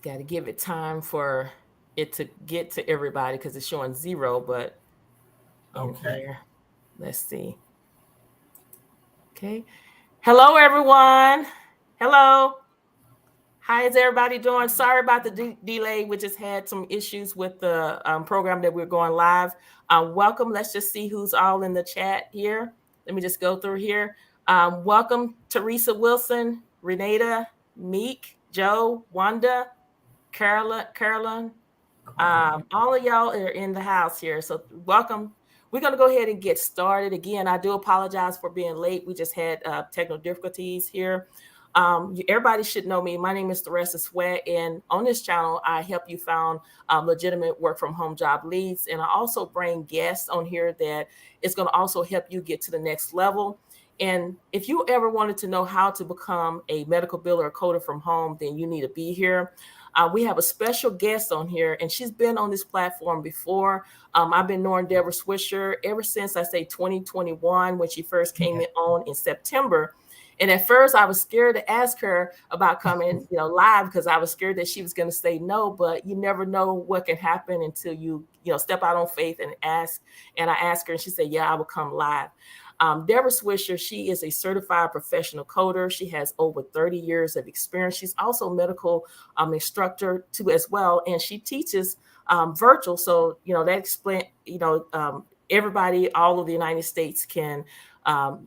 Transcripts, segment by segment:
Got to give it time for it to get to everybody because it's showing 0, but in Okay. here, let's see. Okay. Hello, everyone. Hello. How is everybody doing? Sorry about the delay. We just had some issues with the program that we're going live. Welcome. Let's just see who's all in the chat here. Let me just go through here. Welcome, Theresa Wilson, Renata, Meek, Joe, Wanda, Carolyn. All of y'all are in the house here. So welcome. We're going to go ahead and get started. Again, I do apologize for being late. We just had technical difficulties here. Everybody should know me. My name is Thressa Sweat, and on this channel, I help you find legitimate work from home job leads. And I also bring guests on here that is going to also help you get to the next level. And if you ever wanted to know how to become a medical biller or coder from home, then you need to be here. We have a special guest on here, and she's been on this platform before. I've been knowing Debra Swisher ever since, I say, 2021, when she first came on in September. And at first, I was scared to ask her about coming, live, because I was scared that she was going to say no. But you never know what can happen until you step out on faith and ask. And I asked her, and she said, "Yeah, I will come live." Debra Swisher, she is a certified professional coder. She has over 30 years of experience. She's also a medical instructor too as well, and she teaches virtual. So that explain. Everybody, all of the United States can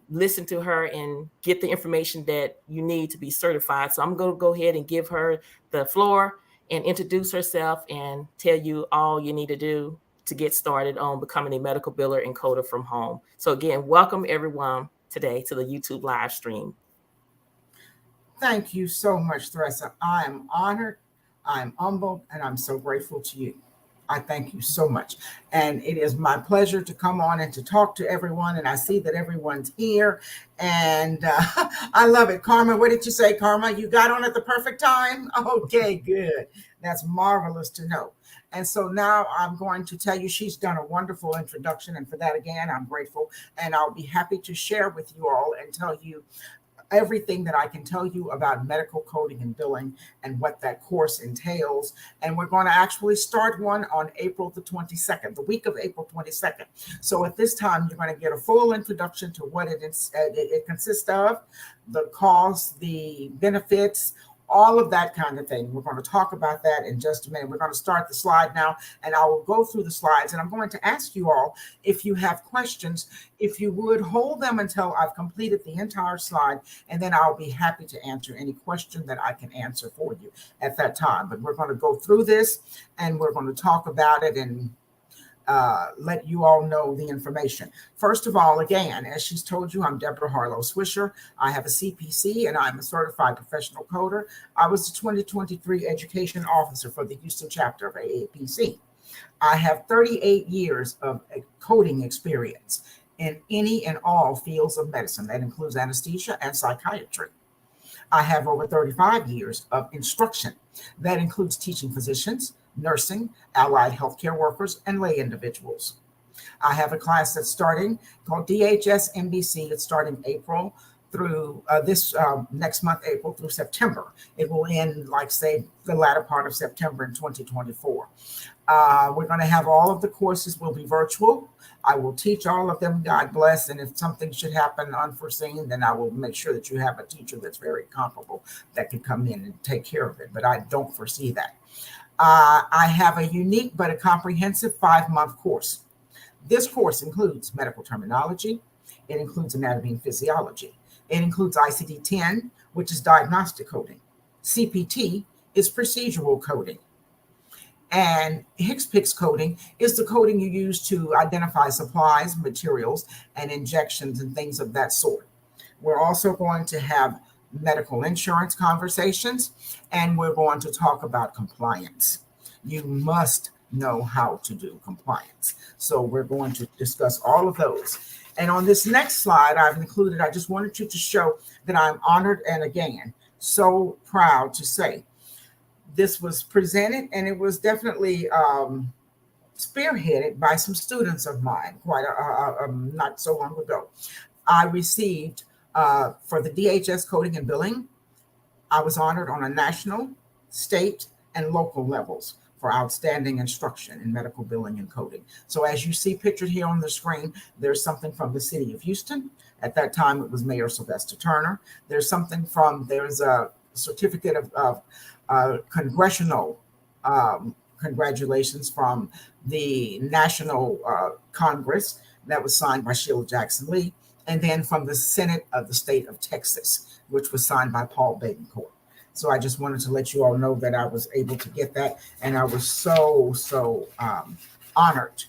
listen to her and get the information that you need to be certified. So I'm going to go ahead and give her the floor and introduce herself and tell you all you need to do to get started on becoming a medical biller and coder from home. So again, welcome everyone today to the YouTube live stream. Thank you so much, Thressa. I am honored, I'm humbled, and I'm so grateful to you. I thank you so much. And it is my pleasure to come on and to talk to everyone. And I see that everyone's here. And I love it. Karma, what did you say, Karma? You got on at the perfect time? Okay, good. That's marvelous to know. And so now I'm going to tell you she's done a wonderful introduction. And for that, again, I'm grateful. And I'll be happy to share with you all and tell you everything that I can tell you about medical coding and billing and what that course entails. And we're going to actually start one on April the 22nd, the week of April 22nd. So at this time, you're going to get a full introduction to what it consists of, the costs, the benefits, all of that kind of thing. We're going to talk about that in just a minute. We're going to start the slide now, and I will go through the slides, and I'm going to ask you all, if you have questions, if you would hold them until I've completed the entire slide, and then I'll be happy to answer any question that I can answer for you at that time. But we're going to go through this, and we're going to talk about it and let you all know the information. First of all, again, as she's told you, I'm Debra Harlow Swisher. I have a CPC and I'm a certified professional coder. I was the 2023 education officer for the Houston chapter of AAPC. I have 38 years of coding experience in any and all fields of medicine. That includes anesthesia and psychiatry. I have over 35 years of instruction. That includes teaching physicians, nursing, allied healthcare workers, and lay individuals. I have a class that's starting called DHS MBC. It's starting April through this next month, April through September. It will end, like, say, the latter part of September in 2024. We're going to have all of the courses will be virtual. I will teach all of them, God bless. And if something should happen unforeseen, then I will make sure that you have a teacher that's very comparable that can come in and take care of it. But I don't foresee that. I have a unique but a comprehensive 5-month course. This course includes medical terminology. It includes anatomy and physiology. It includes ICD-10, which is diagnostic coding. CPT is procedural coding. And HCPCS coding is the coding you use to identify supplies, materials, and injections and things of that sort. We're also going to have medical insurance conversations, and we're going to talk about compliance. You must know how to do compliance. So we're going to discuss all of those. And on this next slide, I just wanted you to show that I'm honored and, again, so proud to say this was presented, and it was definitely spearheaded by some students of mine not so long ago. I received for the DHS coding and billing, I was honored on a national, state, and local levels for outstanding instruction in medical billing and coding. So as you see pictured here on the screen, there's something from the city of Houston. At that time, it was Mayor Sylvester Turner. There's a certificate of congressional congratulations from the National Congress that was signed by Sheila Jackson Lee, and then from the Senate of the state of Texas, which was signed by Paul Badencourt. So I just wanted to let you all know that I was able to get that, and I was so honored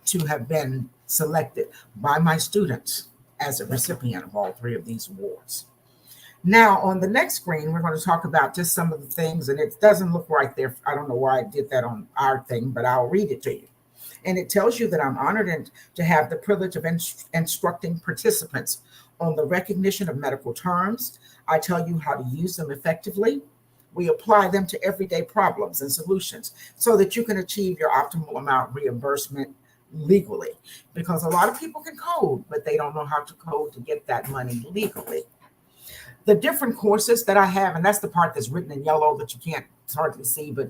to have been selected by my students as a recipient of all three of these awards. Now, on the next screen, we're going to talk about just some of the things, and it doesn't look right there. I don't know why I did that on our thing, but I'll read it to you. And it tells you that I'm honored to have the privilege of instructing participants on the recognition of medical terms. I tell you how to use them effectively. We apply them to everyday problems and solutions so that you can achieve your optimal amount reimbursement legally. Because a lot of people can code, but they don't know how to code to get that money legally. The different courses that I have, and that's the part that's written in yellow that you can't hardly see, but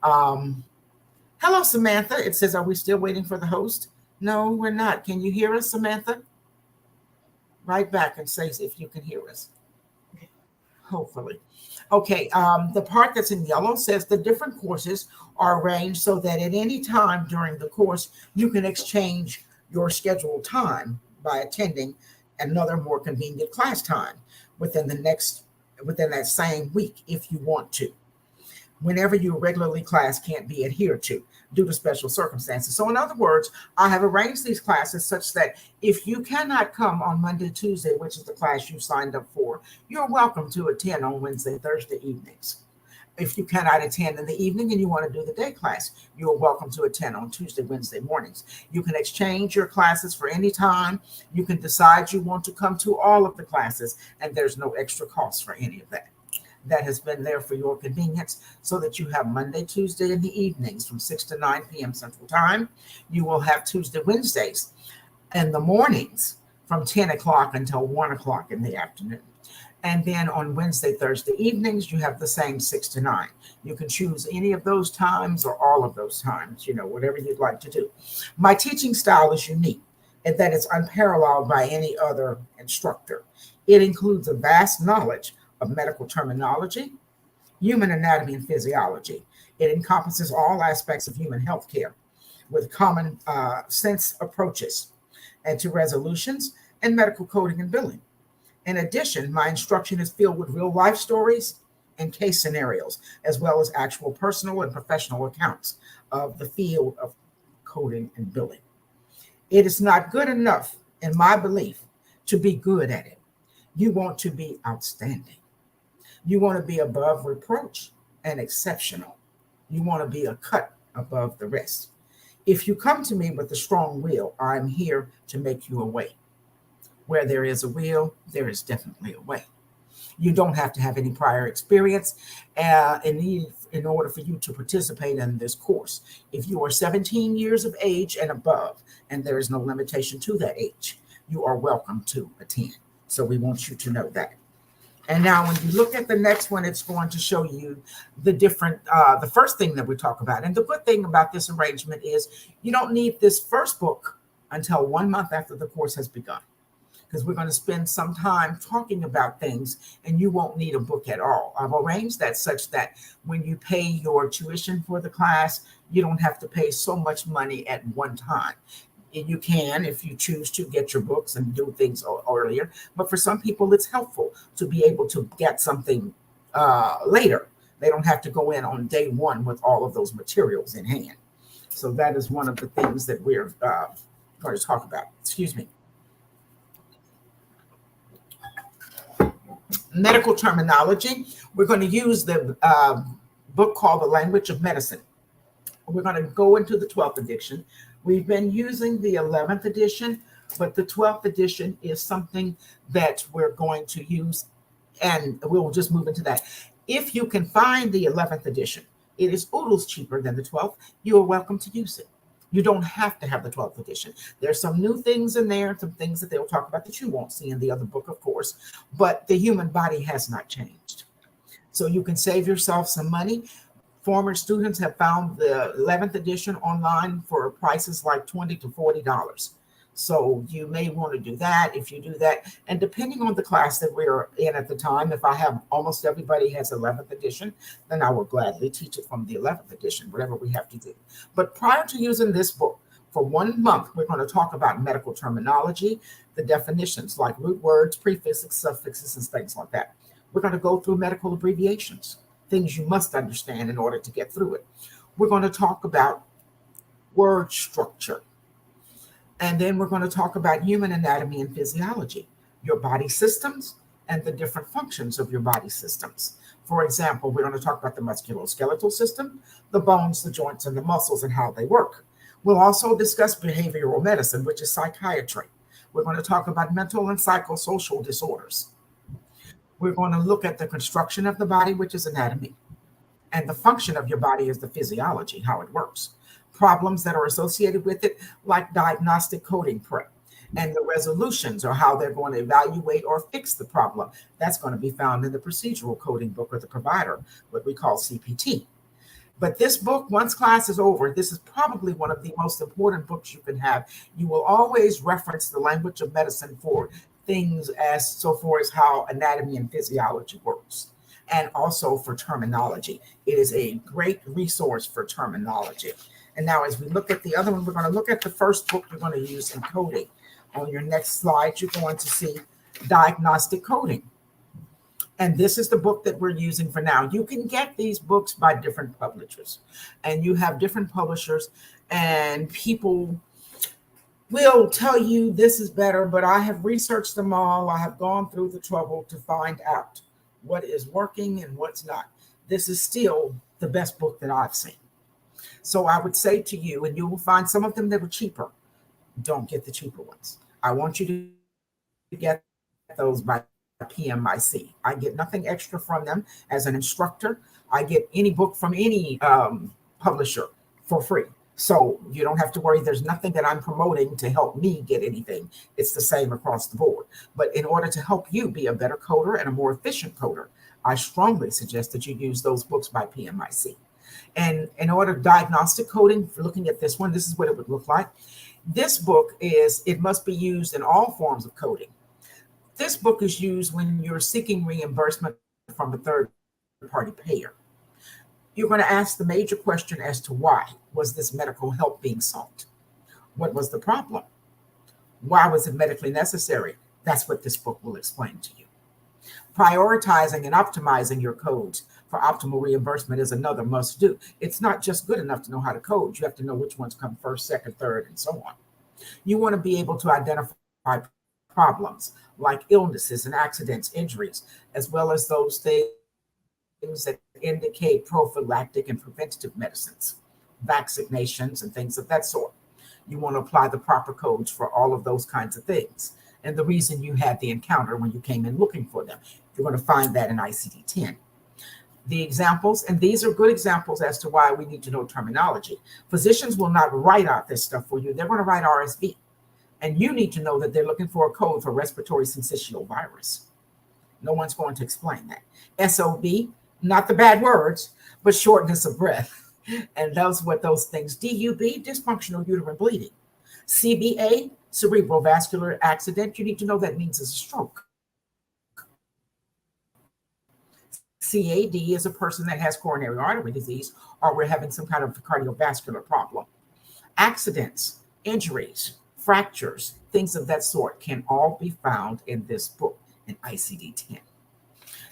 hello, Samantha. It says, are we still waiting for the host? No, we're not. Can you hear us, Samantha? Write back and say if you can hear us. Hopefully. Okay, the part that's in yellow says the different courses are arranged so that at any time during the course, you can exchange your scheduled time by attending another more convenient class time within that same week if you want to, whenever your regularly class can't be adhered to due to special circumstances. So in other words, I have arranged these classes such that if you cannot come on Monday, Tuesday, which is the class you signed up for, you're welcome to attend on Wednesday, Thursday evenings. If you cannot attend in the evening and you want to do the day class, you're welcome to attend on Tuesday, Wednesday mornings. You can exchange your classes for any time. You can decide you want to come to all of the classes, and there's no extra cost for any of that. That has been there for your convenience so that you have Monday, Tuesday in the evenings from 6 to 9 p.m. Central Time. You will have Tuesday, Wednesdays in the mornings from 10 o'clock until 1 o'clock in the afternoon. And then on Wednesday, Thursday evenings, you have the same 6 to 9. You can choose any of those times or all of those times, whatever you'd like to do. My teaching style is unique in that it's unparalleled by any other instructor. It includes a vast knowledge of medical terminology, human anatomy and physiology. It encompasses all aspects of human health care with common sense approaches and to resolutions and medical coding and billing. In addition, my instruction is filled with real life stories and case scenarios, as well as actual personal and professional accounts of the field of coding and billing. It is not good enough, in my belief, to be good at it. You want to be outstanding. You want to be above reproach and exceptional. You want to be a cut above the rest. If you come to me with a strong will, I'm here to make you a way. Where there is a will, there is definitely a way. You don't have to have any prior experience in order for you to participate in this course. If you are 17 years of age and above, and there is no limitation to that age, you are welcome to attend. So we want you to know that. And now when you look at the next one, it's going to show you the different, the first thing that we talk about. And the good thing about this arrangement is you don't need this first book until 1 month after the course has begun, because we're going to spend some time talking about things and you won't need a book at all. I've arranged that such that when you pay your tuition for the class, you don't have to pay so much money at one time. You can, if you choose to, get your books and do things earlier. But for some people, it's helpful to be able to get something later. They don't have to go in on day one with all of those materials in hand. So that is one of the things that we're going to talk about. Excuse me. Medical terminology. We're going to use the book called The Language of Medicine. We're going to go into the 12th edition. We've been using the 11th edition, but the 12th edition is something that we're going to use, and we'll just move into that. If you can find the 11th edition, it is oodles cheaper than the 12th. You are welcome to use it. You don't have to have the 12th edition. There's some new things in there, some things that they'll talk about that you won't see in the other book, of course, but the human body has not changed. So you can save yourself some money Former students have found the 11th edition online for prices like $20 to $40. So you may want to do that. If you do that, and depending on the class that we're in at the time, if I have almost everybody has 11th edition, then I will gladly teach it from the 11th edition, whatever we have to do. But prior to using this book, for 1 month, we're going to talk about medical terminology, the definitions like root words, prefixes, suffixes, and things like that. We're going to go through medical abbreviations, things you must understand in order to get through it. We're going to talk about word structure. And then we're going to talk about human anatomy and physiology, your body systems, and the different functions of your body systems. For example, we're going to talk about the musculoskeletal system, the bones, the joints, and the muscles, and how they work. We'll also discuss behavioral medicine, which is psychiatry. We're going to talk about mental and psychosocial disorders. We're going to look at the construction of the body, which is anatomy, and the function of your body is the physiology, how it works. Problems that are associated with it, like diagnostic coding prep, and the resolutions or how they're going to evaluate or fix the problem. That's going to be found in the procedural coding book or the provider, what we call CPT. But this book, once class is over, this is probably one of the most important books you can have. You will always reference the language of medicine for things as so far as how anatomy and physiology works, and also for terminology. It is a great resource for terminology. And now as we look at the other one, we're going to look at the first book you're going to use in coding. On your next slide, you're going to see diagnostic coding. And this is the book that we're using for now. You can get these books by different publishers, and you have different publishers, and people will tell you this is better, but I have researched them all. I have gone through the trouble to find out what is working and what's not. This is still the best book that I've seen. So I would say to you, and you will find some of them that were cheaper. Don't get the cheaper ones. I want you to get those by PMIC. I get nothing extra from them as an instructor. I get any book from any publisher for free. So you don't have to worry. There's nothing that I'm promoting to help me get anything. It's the same across the board. But in order to help you be a better coder and a more efficient coder, I strongly suggest that you use those books by PMIC. And in order diagnostic coding, for looking at this one, this is what it would look like. This book it must be used in all forms of coding. This book is used when you're seeking reimbursement from a third-party payer. You're going to ask the major question as to why was this medical help being sought? What was the problem? Why was it medically necessary? That's what this book will explain to you. Prioritizing and optimizing your codes for optimal reimbursement is another must do. It's not just good enough to know how to code. You have to know which ones come first, second, third, and so on. You want to be able to identify problems like illnesses and accidents, injuries, as well as those things that indicate prophylactic and preventative medicines, vaccinations, and things of that sort. You want to apply the proper codes for all of those kinds of things. And the reason you had the encounter when you came in looking for them. You're going to find that in ICD-10. The examples, and these are good examples as to why we need to know terminology. Physicians will not write out this stuff for you. They're going to write RSV. And you need to know that they're looking for a code for respiratory syncytial virus. No one's going to explain that. SOB, not the bad words, but shortness of breath. And that's what those things. DUB, dysfunctional uterine bleeding. CVA, cerebral vascular accident. You need to know that means it's a stroke. CAD is a person that has coronary artery disease, or we're having some kind of cardiovascular problem. Accidents, injuries, fractures, things of that sort can all be found in this book in ICD-10.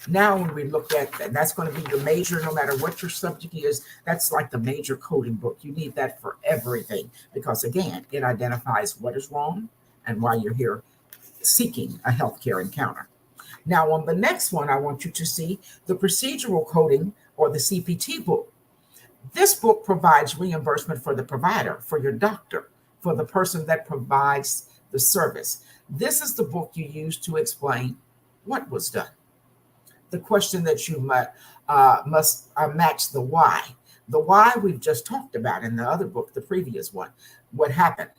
Now, when we look at that, that's going to be your major, no matter what your subject is, that's like the major coding book. You need that for everything because, again, it identifies what is wrong and why you're here seeking a healthcare encounter. Now, on the next one, I want you to see the procedural coding or the CPT book. This book provides reimbursement for the provider, for your doctor, for the person that provides the service. This is the book you use to explain what was done. The question that you must match the why. The why we've just talked about in the other book, the previous one, what happened.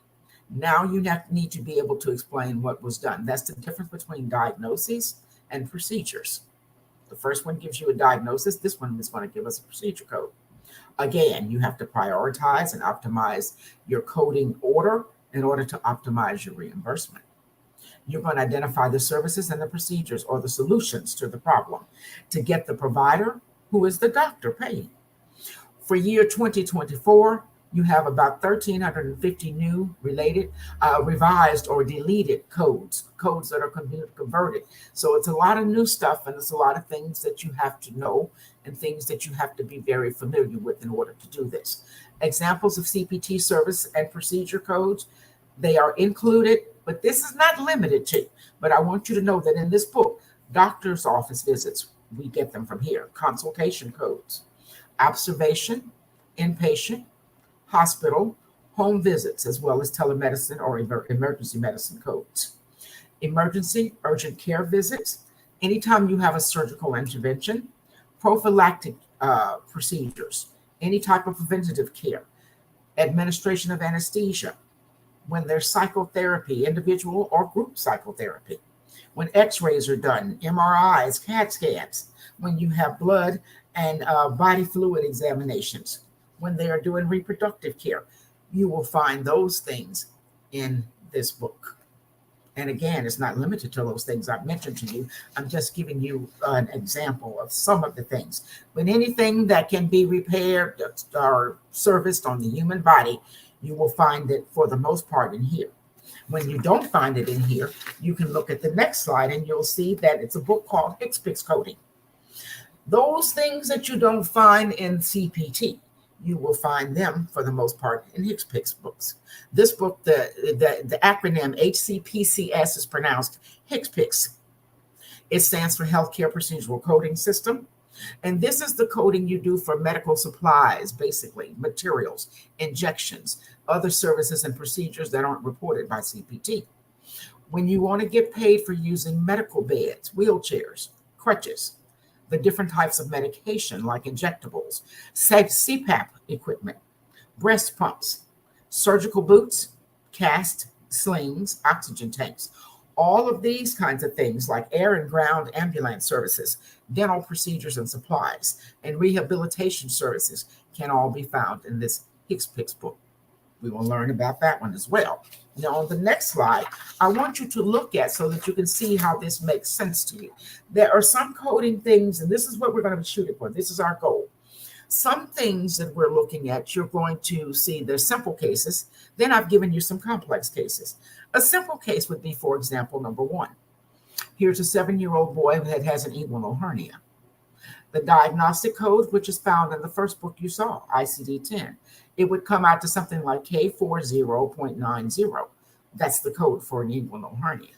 Now you need to be able to explain what was done. That's the difference between diagnoses and procedures. The first one gives you a diagnosis. This one is going to give us a procedure code. Again, you have to prioritize and optimize your coding order in order to optimize your reimbursement. You're going to identify the services and the procedures or the solutions to the problem to get the provider, who is the doctor, paid. For year 2024, you have about 1,350 new related, revised or deleted codes that are converted. So it's a lot of new stuff, and it's a lot of things that you have to know and things that you have to be very familiar with in order to do this. Examples of CPT service and procedure codes, they are included, but this is not limited to. But I want you to know that in this book, doctor's office visits, we get them from here. Consultation codes, observation, inpatient, hospital, home visits, as well as telemedicine or emergency medicine codes. Emergency, urgent care visits, anytime you have a surgical intervention, prophylactic procedures, any type of preventative care, administration of anesthesia, when there's psychotherapy, individual or group psychotherapy, when x-rays are done, MRIs, CAT scans, when you have blood and body fluid examinations, when they are doing reproductive care. You will find those things in this book. And again, it's not limited to those things I've mentioned to you. I'm just giving you an example of some of the things. But anything that can be repaired or serviced on the human body, you will find it for the most part in here. When you don't find it in here, you can look at the next slide and you'll see that it's a book called HCPCS Coding. Those things that you don't find in CPT, you will find them for the most part in HCPCS books. This book, the acronym HCPCS is pronounced HCPCS. It stands for Healthcare Procedural Coding System. And this is the coding you do for medical supplies, basically, materials, injections, other services and procedures that aren't reported by CPT. When you want to get paid for using medical beds, wheelchairs, crutches, the different types of medication like injectables, CPAP equipment, breast pumps, surgical boots, cast, slings, oxygen tanks, all of these kinds of things like air and ground ambulance services, dental procedures and supplies, and rehabilitation services can all be found in this HCPCS book. We will learn about that one as well. Now, on the next slide, I want you to look at so that you can see how this makes sense to you. There are some coding things, and this is what we're going to be shooting for. This is our goal. Some things that we're looking at, you're going to see there's simple cases. Then I've given you some complex cases. A simple case would be, for example, number one. Here's a 7-year-old boy that has an inguinal hernia. The diagnostic code, which is found in the first book you saw, ICD-10, it would come out to something like K40.90. That's the code for an inguinal hernia.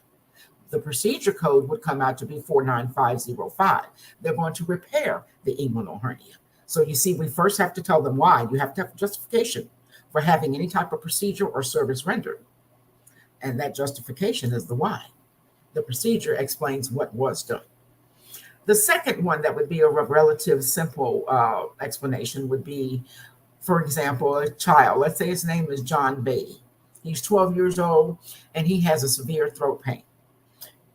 The procedure code would come out to be 49505. They're going to repair the inguinal hernia. So you see, we first have to tell them why. You have to have justification for having any type of procedure or service rendered. And that justification is the why. The procedure explains what was done. The second one that would be a relative simple explanation would be, for example, a child. Let's say his name is John Beatty. He's 12 years old and he has a severe throat pain.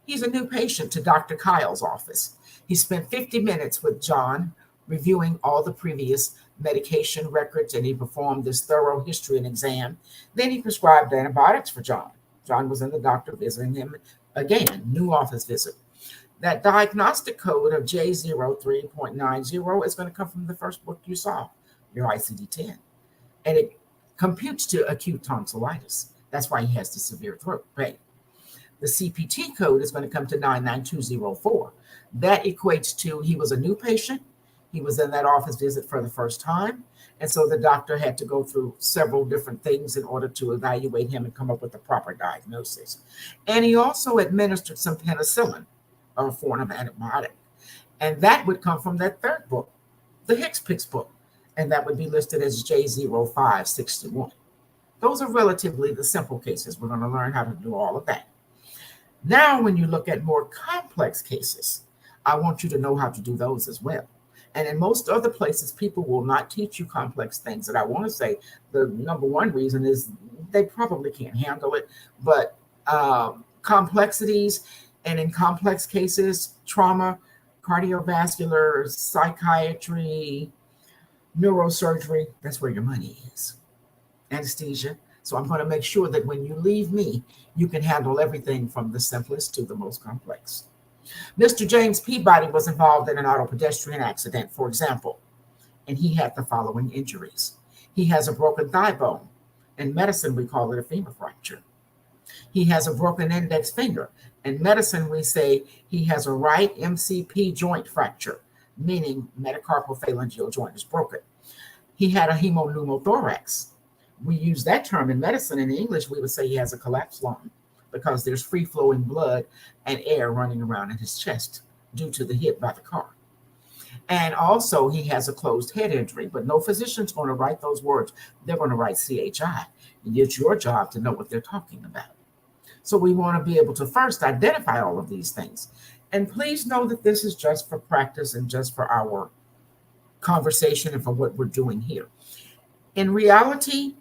He's a new patient to Dr. Kyle's office. He spent 50 minutes with John reviewing all the previous medication records, and he performed this thorough history and exam. Then he prescribed antibiotics for John. John was in the doctor visiting him again, new office visit. That diagnostic code of J03.90 is going to come from the first book you saw, your ICD-10. And it computes to acute tonsillitis. That's why he has the severe throat pain. The CPT code is going to come to 99204. That equates to he was a new patient. He was in that office visit for the first time. And so the doctor had to go through several different things in order to evaluate him and come up with the proper diagnosis. And he also administered some penicillin, a form of antibiotic. And that would come from that third book, the HCPCS book. And that would be listed as J0561. Those are relatively the simple cases. We're going to learn how to do all of that. Now, when you look at more complex cases, I want you to know how to do those as well. And in most other places, people will not teach you complex things. And I want to say the number one reason is they probably can't handle it. But complexities, and in complex cases, trauma, cardiovascular, psychiatry, Neurosurgery, that's where your money is. Anesthesia. So I'm going to make sure that when you leave me, you can handle everything from the simplest to the most complex. Mr. James Peabody was involved in an auto pedestrian accident, for example, and he had the following injuries. He has a broken thigh bone. In medicine, we call it a femur fracture. He has a broken index finger. In medicine, we say he has a right MCP joint fracture, meaning metacarpophalangeal joint is broken. He had a hemopneumothorax. We use that term in medicine. In English, we would say he has a collapsed lung because there's free flowing blood and air running around in his chest due to the hit by the car. And also, he has a closed head injury, but no physician's going to write those words. They're going to write CHI. And it's your job to know what they're talking about. So we want to be able to first identify all of these things. And please know that this is just for practice and just for our conversation and for what we're doing here. In reality,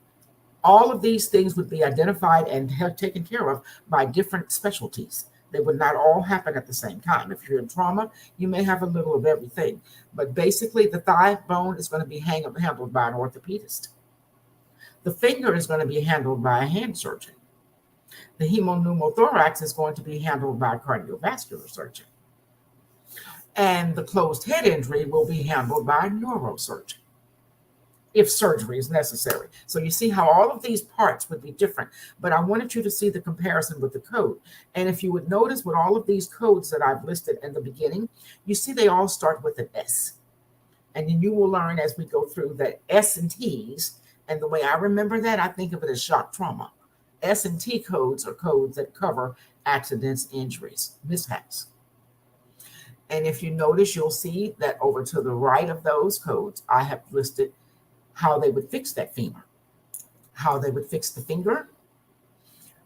all of these things would be identified and taken care of by different specialties. They would not all happen at the same time. If you're in trauma, you may have a little of everything. But basically, the thigh bone is going to be handled by an orthopedist. The finger is going to be handled by a hand surgeon. The hemopneumothorax is going to be handled by a cardiovascular surgeon. And the closed head injury will be handled by a neurosurgeon if surgery is necessary. So you see how all of these parts would be different, but I wanted you to see the comparison with the code. And if you would notice with all of these codes that I've listed in the beginning, you see they all start with an S. And then you will learn as we go through that S and T's, and the way I remember that, I think of it as shock trauma. S and T codes are codes that cover accidents, injuries, mishaps. And if you notice, you'll see that over to the right of those codes, I have listed how they would fix that femur, how they would fix the finger,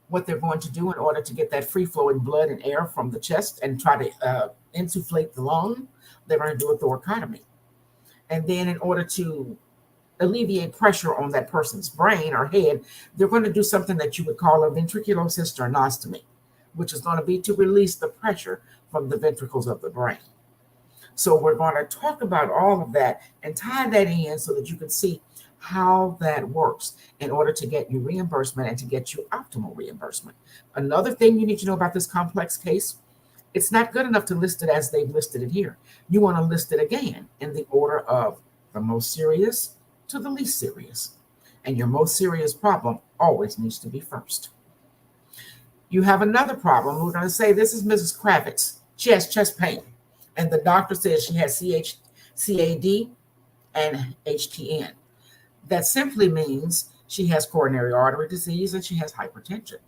what they're going to do in order to get that free flowing blood and air from the chest and try to insufflate the lung. They're going to do a thoracotomy. And then in order to alleviate pressure on that person's brain or head, they're going to do something that you would call a ventriculocysternostomy, which is going to be to release the pressure from the ventricles of the brain. So we're going to talk about all of that and tie that in so that you can see how that works in order to get you reimbursement and to get you optimal reimbursement. Another thing you need to know about this complex case, it's not good enough to list it as they've listed it here. You want to list it again in the order of the most serious to the least serious. And your most serious problem always needs to be first. You have another problem. We're going to say this is Mrs. Kravitz. She has chest pain. And the doctor says she has CAD and HTN. That simply means she has coronary artery disease and she has hypertension.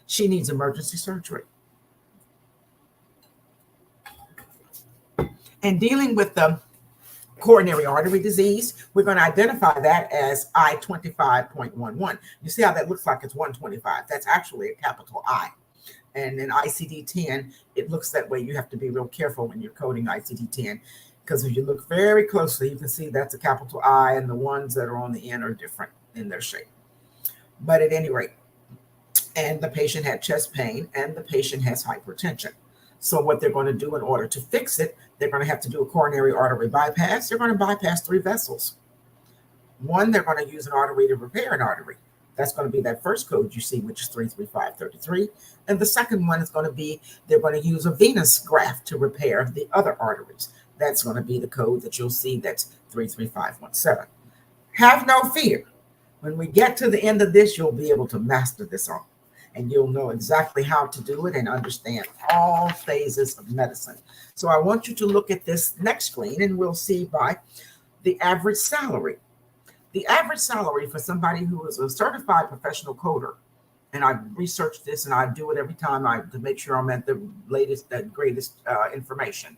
She needs emergency surgery. And dealing with the coronary artery disease, we're going to identify that as I-25.11. You see how that looks like it's 125. That's actually a capital I. And in ICD-10, it looks that way. You have to be real careful when you're coding ICD-10, because if you look very closely, you can see that's a capital I, and the ones that are on the end are different in their shape. But at any rate, and the patient had chest pain, and the patient has hypertension. So what they're going to do in order to fix it, they're going to have to do a coronary artery bypass. They're going to bypass 3 vessels. One, they're going to use an artery to repair an artery. That's going to be that first code you see, which is 33533. And the second one is going to be, they're going to use a venous graft to repair the other arteries. That's going to be the code that you'll see, that's 33517. Have no fear. When we get to the end of this, you'll be able to master this all. And you'll know exactly how to do it and understand all phases of medicine. So I want you to look at this next screen, and we'll see by the average salary. The average salary for somebody who is a certified professional coder, and I researched this and I do it every time to make sure I'm at the latest, the greatest information.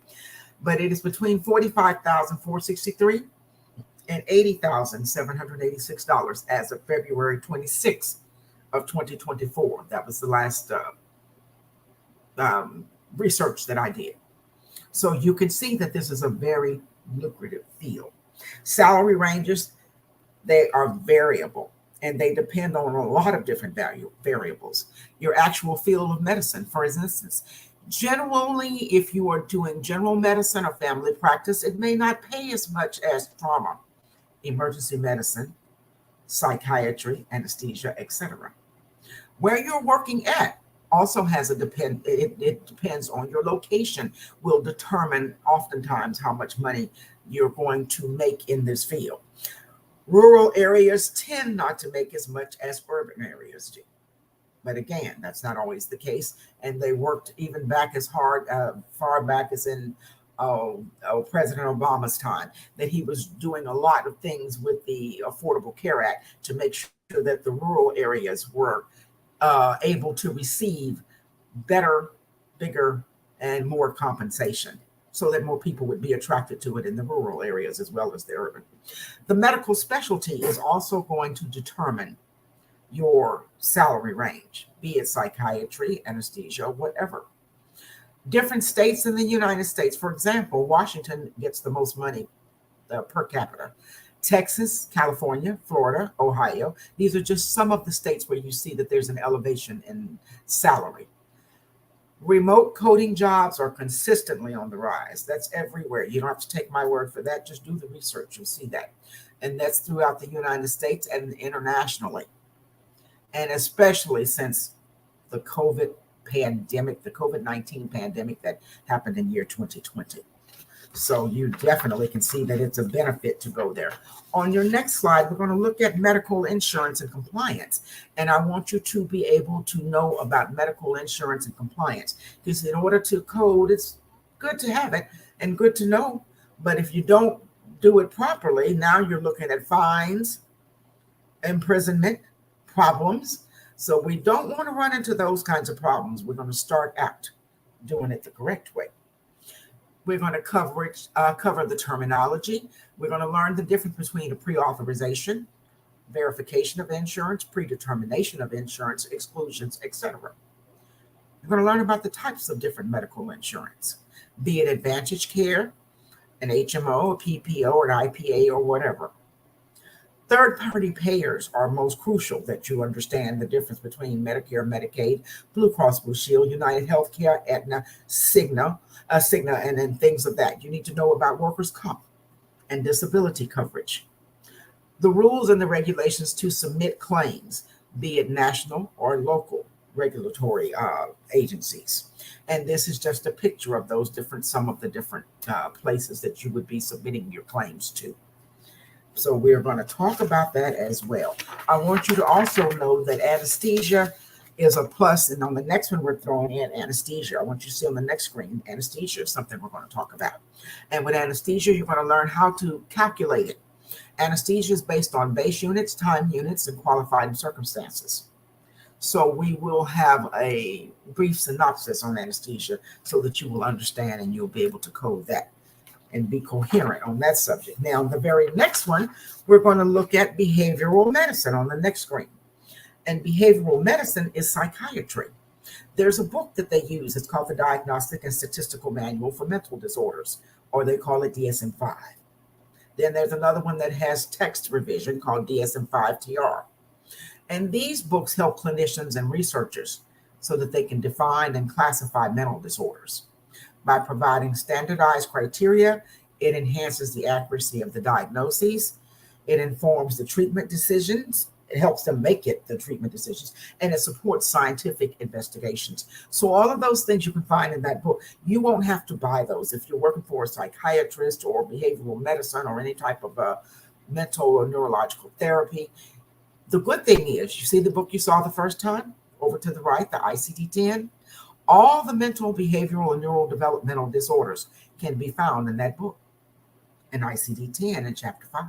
But it is between $45,463 and $80,786 as of February 26th of 2024. That was the last research that I did. So you can see that this is a very lucrative field. Salary ranges, they are variable, and they depend on a lot of different variables. Your actual field of medicine, for instance, generally, if you are doing general medicine or family practice, it may not pay as much as trauma emergency medicine, psychiatry, anesthesia, etc. Where you're working at also has it depends on your location, will determine oftentimes how much money you're going to make in this field. Rural areas tend not to make as much as urban areas do. But again, that's not always the case. And they worked even back as far back as in President Obama's time, that he was doing a lot of things with the Affordable Care Act to make sure that the rural areas were able to receive better, bigger, and more compensation so that more people would be attracted to it in the rural areas as well as the urban. The medical specialty is also going to determine your salary range, be it psychiatry, anesthesia, whatever. Different states in the United States, for example, Washington gets the most money per capita. Texas, California, Florida, Ohio, these are just some of the states where you see that there's an elevation in salary. Remote coding jobs are consistently on the rise. That's everywhere. You don't have to take my word for that. Just do the research. You'll see that. And that's throughout the United States and internationally. And especially since the COVID pandemic, the COVID-19 pandemic that happened in year 2020. So you definitely can see that it's a benefit to go there. On your next slide, we're going to look at medical insurance and compliance. And I want you to be able to know about medical insurance and compliance, because in order to code, it's good to have it and good to know. But if you don't do it properly, now you're looking at fines, imprisonment, problems. So we don't want to run into those kinds of problems. We're going to start out doing it the correct way. We're going to cover the terminology. We're going to learn the difference between a pre-authorization, verification of insurance, predetermination of insurance, exclusions, etc. We're going to learn about the types of different medical insurance, be it Advantage Care, an HMO, a PPO, or an IPA, or whatever. Third-party payers are most crucial that you understand the difference between Medicare, Medicaid, Blue Cross Blue Shield, United Healthcare, Aetna, Cigna, and then things of that. You need to know about workers' comp and disability coverage. The rules and the regulations to submit claims, be it national or local regulatory agencies. And this is just a picture of those some of the different places that you would be submitting your claims to. So we're going to talk about that as well. I want you to also know that anesthesia is a plus. And on the next one, we're throwing in anesthesia. I want you to see on the next screen, anesthesia is something we're going to talk about. And with anesthesia, you're going to learn how to calculate it. Anesthesia is based on base units, time units, and qualifying circumstances. So we will have a brief synopsis on anesthesia so that you will understand and you'll be able to code that and be coherent on that subject. Now, the very next one, we're going to look at behavioral medicine on the next screen. And behavioral medicine is psychiatry. There's a book that they use. It's called the Diagnostic and Statistical Manual for Mental Disorders, or they call it DSM-5. Then there's another one that has text revision called DSM-5-TR. And these books help clinicians and researchers so that they can define and classify mental disorders. By providing standardized criteria, it enhances the accuracy of the diagnoses. It informs the treatment decisions. It helps them make the treatment decisions, and it supports scientific investigations. So all of those things you can find in that book. You won't have to buy those if you're working for a psychiatrist or behavioral medicine or any type of mental or neurological therapy. The good thing is, you see the book you saw the first time over to the right, the ICD-10? All the mental, behavioral, and neurodevelopmental disorders can be found in that book, in ICD-10 in Chapter 5.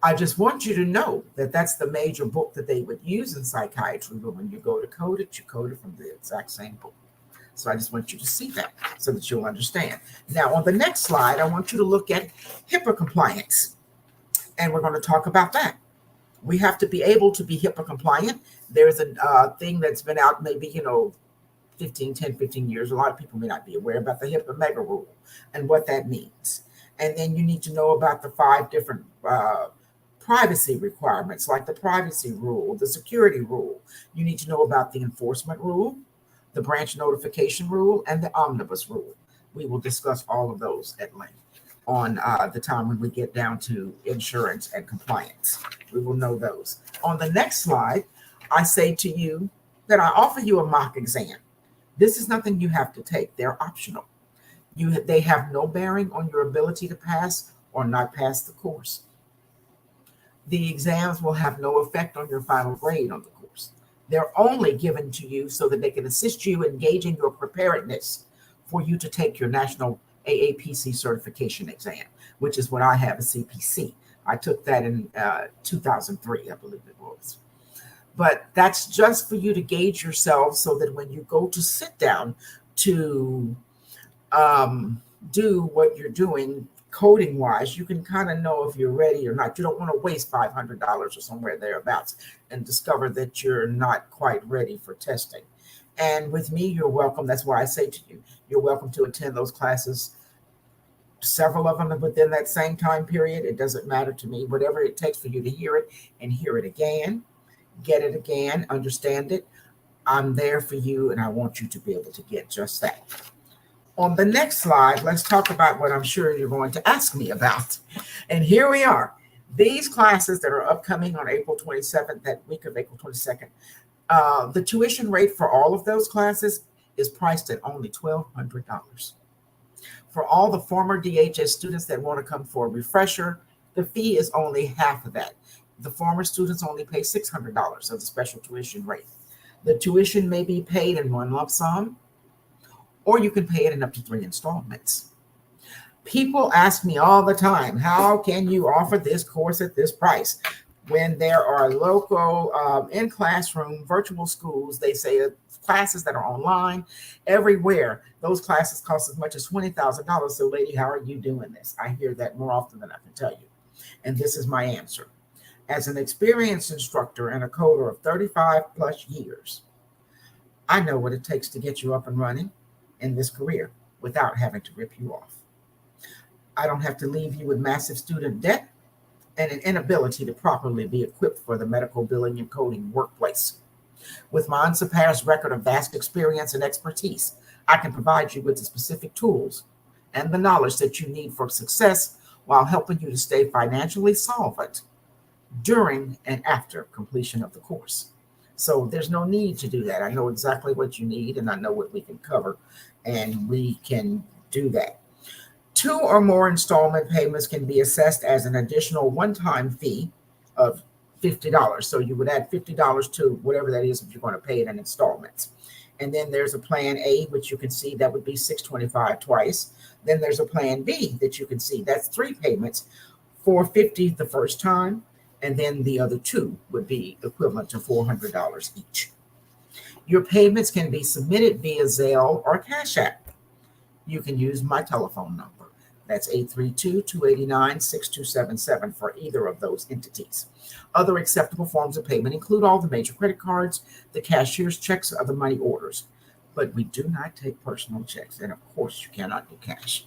I just want you to know that that's the major book that they would use in psychiatry, but when you go to code it, you code it from the exact same book. So I just want you to see that so that you'll understand. Now, on the next slide, I want you to look at HIPAA compliance, and we're going to talk about that. We have to be able to be HIPAA compliant. There's a thing that's been out maybe, 15 years. A lot of people may not be aware about the HIPAA mega rule and what that means. And then you need to know about the 5 different privacy requirements, like the privacy rule, the security rule. You need to know about the enforcement rule, the branch notification rule, and the omnibus rule. We will discuss all of those at length on the time when we get down to insurance and compliance. We will know those. On the next slide, I say to you that I offer you a mock exam. This is nothing you have to take. They're optional. They have no bearing on your ability to pass or not pass the course. The exams will have no effect on your final grade on the course. They're only given to you so that they can assist you in gauging your preparedness for you to take your national AAPC certification exam, which is what I have, a CPC. I took that in 2003, I believe it was. But that's just for you to gauge yourself so that when you go to sit down to do what you're doing coding wise, you can kind of know if you're ready or not. You don't want to waste $500 or somewhere thereabouts and discover that you're not quite ready for testing. And with me, you're welcome. That's why I say to you, you're welcome to attend those classes. Several of them within that same time period. It doesn't matter to me. Whatever it takes for you to hear it and hear it again, get it again, understand it. I'm there for you, and I want you to be able to get just that. On the next slide, let's talk about what I'm sure you're going to ask me about. And here we are. These classes that are upcoming on April 27th, that week of April 22nd, the tuition rate for all of those classes is priced at only $1,200. For all the former DHS students that want to come for a refresher, the fee is only half of that. The former students only pay $600 of the special tuition rate. The tuition may be paid in one lump sum, or you can pay it in up to 3 installments. People ask me all the time, how can you offer this course at this price? When there are local in-classroom virtual schools, they say classes that are online everywhere, those classes cost as much as $20,000. So lady, how are you doing this? I hear that more often than I can tell you. And this is my answer. As an experienced instructor and a coder of 35 plus years, I know what it takes to get you up and running in this career without having to rip you off. I don't have to leave you with massive student debt and an inability to properly be equipped for the medical billing and coding workplace. With my unsurpassed record of vast experience and expertise, I can provide you with the specific tools and the knowledge that you need for success while helping you to stay financially solvent during and after completion of the course. So there's no need to do that. I know exactly what you need, and I know what we can cover, and we can do that. 2 or more installment payments can be assessed as an additional one-time fee of $50. So you would add $50 to whatever that is if you're going to pay it in installments. And then there's a plan A, which you can see that would be $625 twice. Then there's a plan B that you can see. That's 3 payments for $50 the first time. And then the other 2 would be equivalent to $400 each. Your payments can be submitted via Zelle or Cash App. You can use my telephone number. That's 832-289-6277 for either of those entities. Other acceptable forms of payment include all the major credit cards, the cashier's checks, or the money orders. But we do not take personal checks. And of course, you cannot do cash.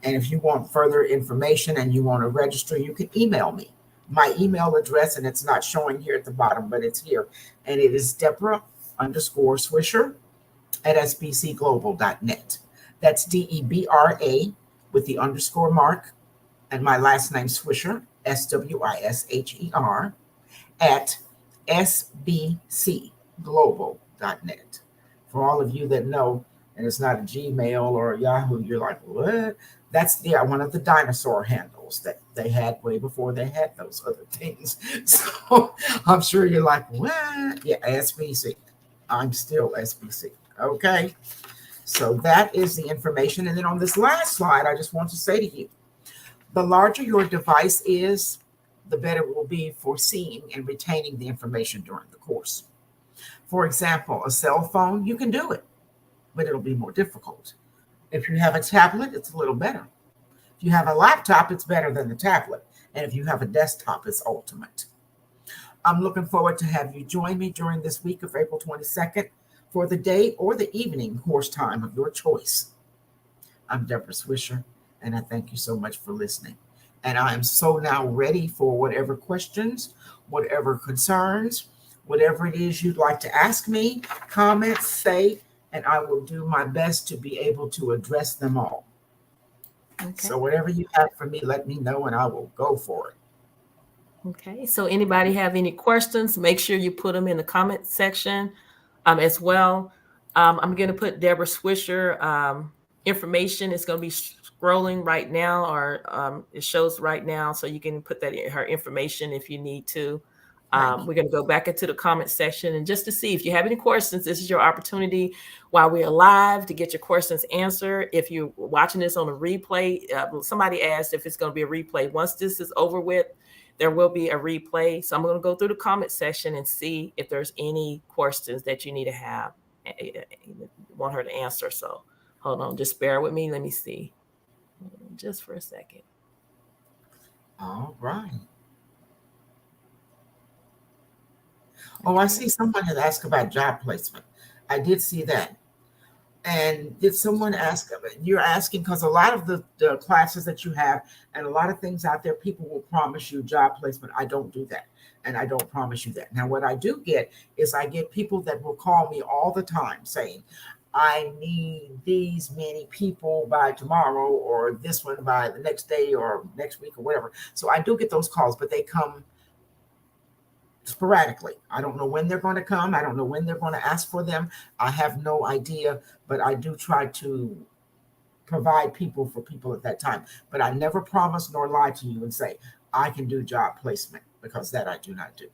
And if you want further information and you want to register, you can email me. My email address, and it's not showing here at the bottom, but it's here. And it is Debra_Swisher at sbcglobal.net. That's Debra with the underscore mark, and my last name Swisher, SWISHER, at sbcglobal.net. For all of you that know, and it's not a Gmail or a Yahoo, you're like, what? That's one of the dinosaur handles that they had way before they had those other things. So I'm sure you're like, what? Yeah, SBC. I'm still SBC. Okay. So that is the information. And then on this last slide, I just want to say to you, the larger your device is, the better it will be for seeing and retaining the information during the course. For example, a cell phone, you can do it, but it'll be more difficult. If you have a tablet, it's a little better. If you have a laptop, it's better than the tablet. And if you have a desktop, it's ultimate. I'm looking forward to have you join me during this week of April 22nd for the day or the evening course time of your choice. I'm Debra Swisher, and I thank you so much for listening. And I am so now ready for whatever questions, whatever concerns, whatever it is you'd like to ask me, comment, say, and I will do my best to be able to address them all. Okay. So whatever you have for me, let me know and I will go for it. Okay. So anybody have any questions? Make sure you put them in the comment section as well. I'm going to put Debra Swisher information. It's going to be scrolling right now, or it shows right now, so you can put that in her information if you need to. We're going to go back into the comment section, and just to see if you have any questions, this is your opportunity while we're live to get your questions answered. If you're watching this on a replay, somebody asked if it's going to be a replay. Once this is over with, there will be a replay. So I'm going to go through the comment section and see if there's any questions that you need to have, want her to answer. So hold on, just bear with me. Let me see. Just for a second. All right. Oh, I see someone had asked about job placement. I did see that. And did someone ask, you're asking because a lot of the classes that you have and a lot of things out there, people will promise you job placement. I don't do that. And I don't promise you that. Now, what I do get is I get people that will call me all the time saying, I need these many people by tomorrow, or this one by the next day or next week or whatever. So I do get those calls, but they come sporadically. I don't know when they're going to come. I don't know when they're going to ask for them. I have no idea, but I do try to provide people for people at that time. But I never promise nor lie to you and say, I can do job placement, because that I do not do.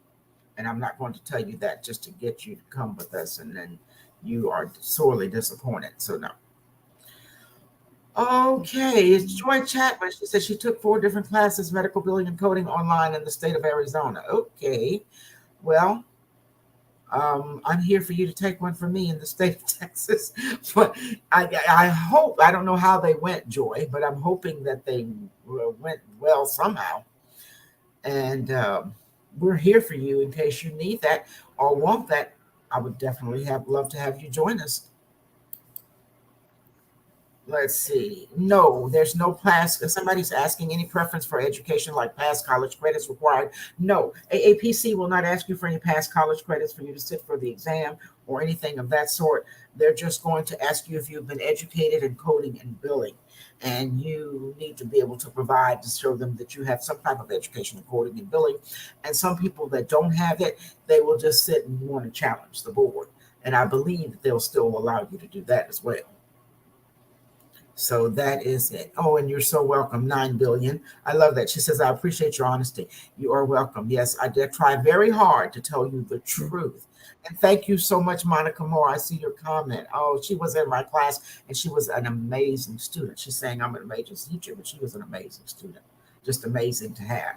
And I'm not going to tell you that just to get you to come with us and then you are sorely disappointed. So no. Okay, it's Joy Chapman. She said she took 4 different classes, medical billing and coding, online in the state of Arizona. Okay, well, I'm here for you to take one for me in the state of Texas. But I hope, I don't know how they went, Joy, but I'm hoping that they went well somehow. And we're here for you in case you need that or want that. I would definitely love to have you join us. Let's see. No, there's no past. Somebody's asking any preference for education, like past college credits required. No, AAPC will not ask you for any past college credits for you to sit for the exam or anything of that sort. They're just going to ask you if you've been educated in coding and billing. And you need to be able to provide to show them that you have some type of education in coding and billing. And some people that don't have it, they will just sit and want to challenge the board. And I believe that they'll still allow you to do that as well. So that is it. Oh, and you're so welcome. 9 billion. I love that. She says, I appreciate your honesty. You are welcome. Yes, I did try very hard to tell you the truth. And thank you so much, Monica Moore. I see your comment. Oh, she was in my class and she was an amazing student. She's saying I'm an amazing teacher, but she was an amazing student. Just amazing to have.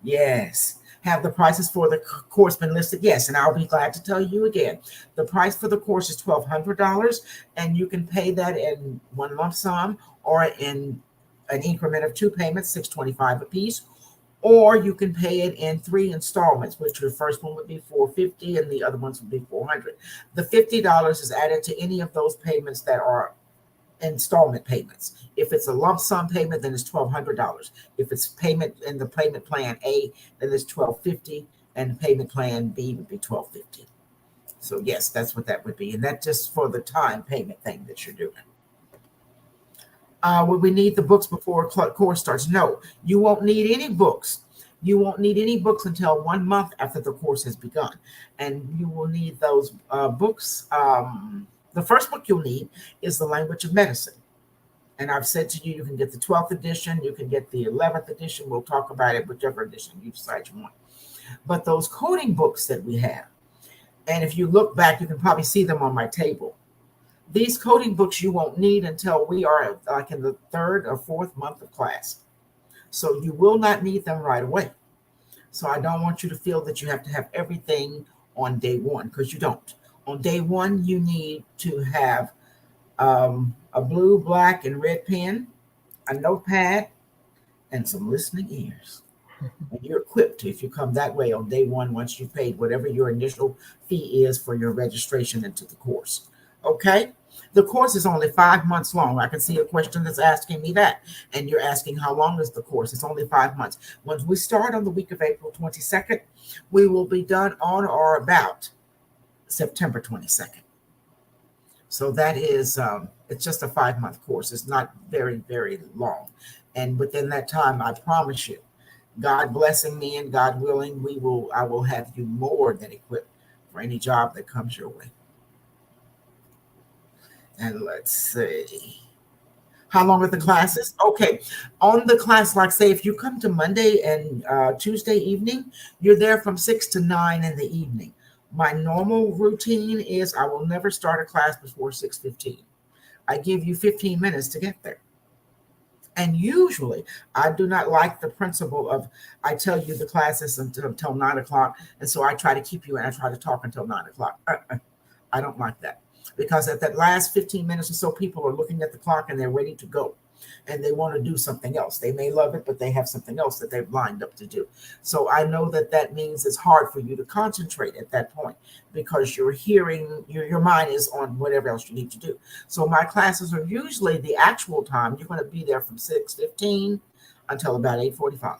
Yes. Have the prices for the course been listed? Yes, and I'll be glad to tell you again. The price for the course is $1,200, and you can pay that in one lump sum or in an increment of 2 payments, $625 a piece, or you can pay it in 3 installments, which your first one would be $450 and the other ones would be $400. The $50 is added to any of those payments that are installment payments. If it's a lump sum payment, then it's $1,200. If it's payment in the payment plan A, then it's $1,250, and payment plan B would be $1,250. So yes, that's what that would be, and that's just for the time payment thing that you're doing. Would we need the books before course starts? No, you won't need any books. You won't need any books until 1 month after the course has begun, and you will need those books. The first book you'll need is The Language of Medicine. And I've said to you, you can get the 12th edition, you can get the 11th edition. We'll talk about it, whichever edition you decide you want. But those coding books that we have, and if you look back, you can probably see them on my table. These coding books you won't need until we are like in the 3rd or 4th month of class. So you will not need them right away. So I don't want you to feel that you have to have everything on day 1, because you don't. On day 1, you need to have a blue, black, and red pen, a notepad, and some listening ears. And you're equipped if you come that way on day 1, once you've paid whatever your initial fee is for your registration into the course. Okay? The course is only 5 months long. I can see a question that's asking me that. And you're asking, how long is the course? It's only 5 months. Once we start on the week of April 22nd, we will be done on or about September 22nd. So that is It's just a 5-month course. It's not very, very long. And within that time, I promise you, God blessing me and God willing, I will have you more than equipped for any job that comes your way. And let's see. How long are the classes? Okay. On the class, like say, if you come to Monday and Tuesday evening, you're there from 6 to 9 in the evening. My normal routine is I will never start a class before 6:15. I give you 15 minutes to get there. And usually, I do not like the principle of I tell you the class is until 9 o'clock, and so I try to keep you and I try to talk until 9 o'clock. I don't like that because at that last 15 minutes or so, people are looking at the clock and they're ready to go and they want to do something else. They may love it, but they have something else that they've lined up to do. So I know that that means it's hard for you to concentrate at that point because you're hearing, your mind is on whatever else you need to do. So my classes are usually the actual time. You're going to be there from 6:15 until about 8:45.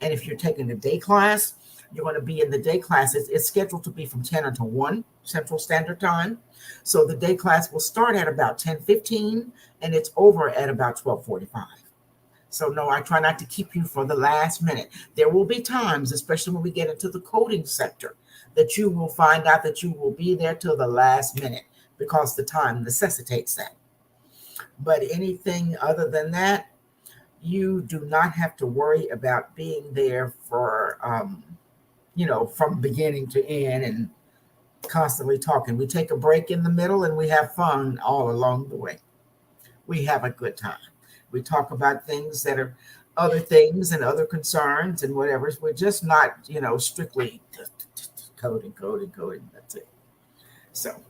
And if you're taking a day class, you're going to be in the day class. It's scheduled to be from 10 until 1 Central Standard Time. So the day class will start at about 10:15 and it's over at about 12:45. So no, I try not to keep you for the last minute. There will be times, especially when we get into the coding sector, that you will find out that you will be there till the last minute because the time necessitates that. But anything other than that, you do not have to worry about being there for from beginning to end and constantly talking. We take a break in the middle and we have fun all along the way. We have a good time. We talk about things that are other things and other concerns and whatever. We're just not, strictly coding, coding, coding. That's it. So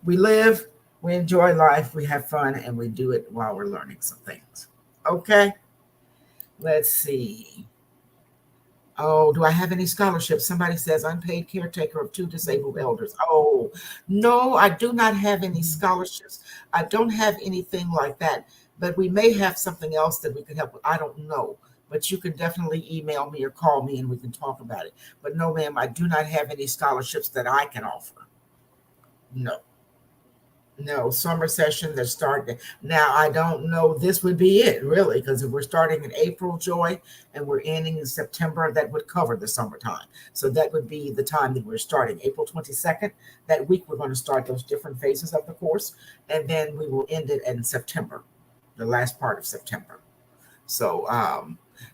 we live, we enjoy life, we have fun, and we do it while we're learning some things. Okay. Let's see. Oh, do I have any scholarships? Somebody says unpaid caretaker of 2 disabled elders. Oh, no, I do not have any scholarships. I don't have anything like that, but we may have something else that we could help with. I don't know, but you can definitely email me or call me and we can talk about it. But no, ma'am, I do not have any scholarships that I can offer. No. No, summer session that started. Now, I don't know. This would be it, really, because if we're starting in April, Joy, and we're ending in September, that would cover the summertime. So that would be the time that we're starting. April 22nd, that week, we're going to start those different phases of the course, and then we will end it in September, the last part of September. So,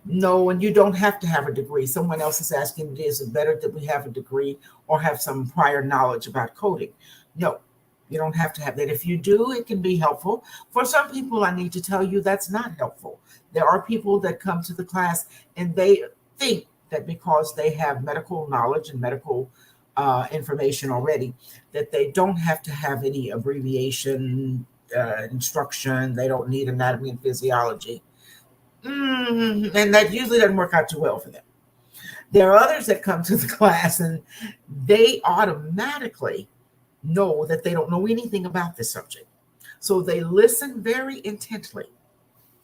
no, and you don't have to have a degree. Someone else is asking, is it better that we have a degree or have some prior knowledge about coding? No. You don't have to have that. If you do, it can be helpful. For some people, I need to tell you that's not helpful. There are people that come to the class and they think that because they have medical knowledge and medical information already, that they don't have to have any abbreviation instruction. They don't need anatomy and physiology. And that usually doesn't work out too well for them. There are others that come to the class and they automatically know that they don't know anything about this subject. So they listen very intently.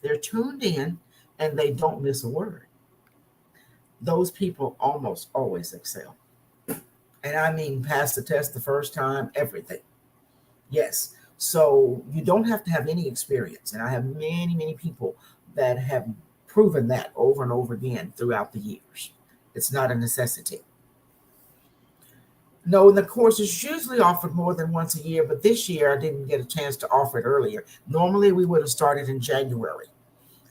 They're tuned in and they don't miss a word. Those people almost always excel. And I mean, pass the test the first time, everything. Yes. So you don't have to have any experience. And I have many, many people that have proven that over and over again throughout the years. It's not a necessity. No, the course is usually offered more than once a year, but this year I didn't get a chance to offer it earlier. Normally we would have started in January,